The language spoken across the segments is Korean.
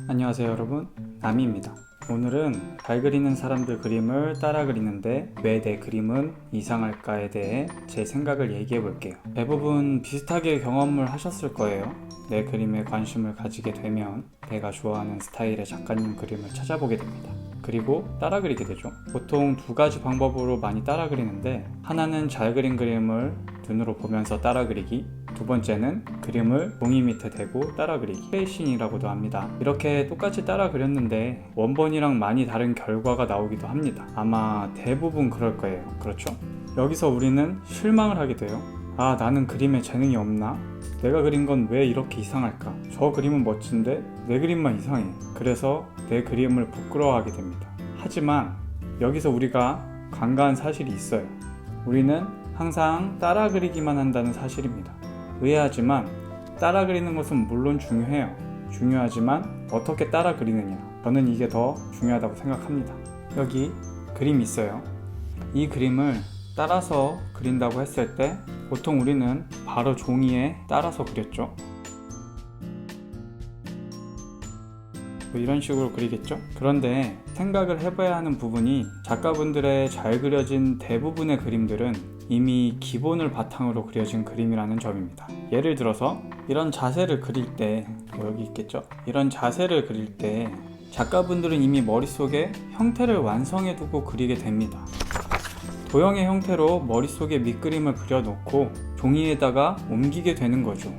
안녕하세요 여러분, 나미입니다. 오늘은 잘 그리는 사람들 그림을 따라 그리는데 왜 내 그림은 이상할까에 대해 제 생각을 얘기해 볼게요. 대부분 비슷하게 경험을 하셨을 거예요. 내 그림에 관심을 가지게 되면 내가 좋아하는 스타일의 작가님 그림을 찾아보게 됩니다. 그리고 따라 그리게 되죠. 보통 두 가지 방법으로 많이 따라 그리는데, 하나는 잘 그린 그림을 눈으로 보면서 따라 그리기, 두 번째는 그림을 종이 밑에 대고 따라 그리기, 트레이싱이라고도 합니다. 이렇게 똑같이 따라 그렸는데 원본이랑 많이 다른 결과가 나오기도 합니다. 아마 대부분 그럴 거예요. 그렇죠? 여기서 우리는 실망을 하게 돼요. 아, 나는 그림에 재능이 없나? 내가 그린 건 왜 이렇게 이상할까? 저 그림은 멋진데 내 그림만 이상해. 그래서 내 그림을 부끄러워하게 됩니다. 하지만 여기서 우리가 간과한 사실이 있어요. 우리는 항상 따라 그리기만 한다는 사실입니다. 의아하지만 따라 그리는 것은 물론 중요해요. 중요하지만 어떻게 따라 그리느냐, 저는 이게 더 중요하다고 생각합니다. 여기 그림이 있어요. 이 그림을 따라서 그린다고 했을 때 보통 우리는 바로 종이에 따라서 그렸죠. 이런 식으로 그리겠죠. 그런데 생각을 해봐야 하는 부분이, 작가분들의 잘 그려진 대부분의 그림들은 이미 기본을 바탕으로 그려진 그림이라는 점입니다. 예를 들어서 이런 자세를 그릴 때, 여기 있겠죠. 이런 자세를 그릴 때 작가분들은 이미 머릿속에 형태를 완성해 두고 그리게 됩니다. 도형의 형태로 머릿속에 밑그림을 그려놓고 종이에다가 옮기게 되는 거죠.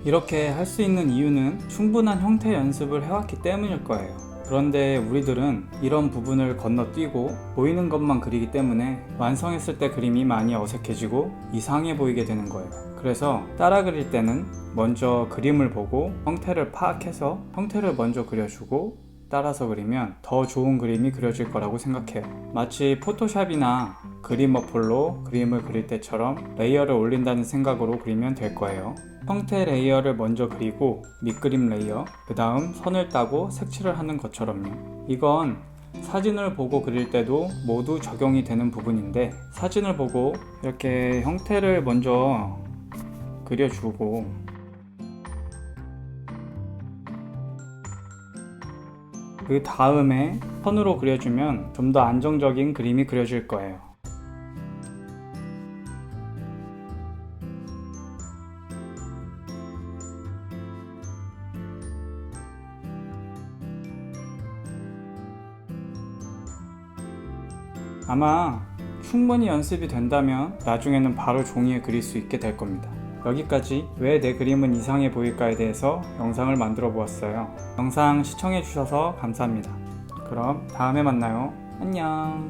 이렇게 할 수 있는 이유는 충분한 형태 연습을 해왔기 때문일 거예요. 그런데 우리들은 이런 부분을 건너뛰고 보이는 것만 그리기 때문에 완성했을 때 그림이 많이 어색해지고 이상해 보이게 되는 거예요. 그래서 따라 그릴 때는 먼저 그림을 보고 형태를 파악해서 형태를 먼저 그려주고 따라서 그리면 더 좋은 그림이 그려질 거라고 생각해요. 마치 포토샵이나 그림 어플로 그림을 그릴 때처럼 레이어를 올린다는 생각으로 그리면 될 거예요. 형태 레이어를 먼저 그리고 밑그림 레이어, 그 다음 선을 따고 색칠을 하는 것처럼요. 이건 사진을 보고 그릴 때도 모두 적용이 되는 부분인데, 사진을 보고 이렇게 형태를 먼저 그려주고 그 다음에 선으로 그려주면 좀 더 안정적인 그림이 그려질 거예요. 아마 충분히 연습이 된다면 나중에는 바로 종이에 그릴 수 있게 될 겁니다. 여기까지 왜 내 그림은 이상해 보일까에 대해서 영상을 만들어 보았어요. 영상 시청해 주셔서 감사합니다. 그럼 다음에 만나요. 안녕.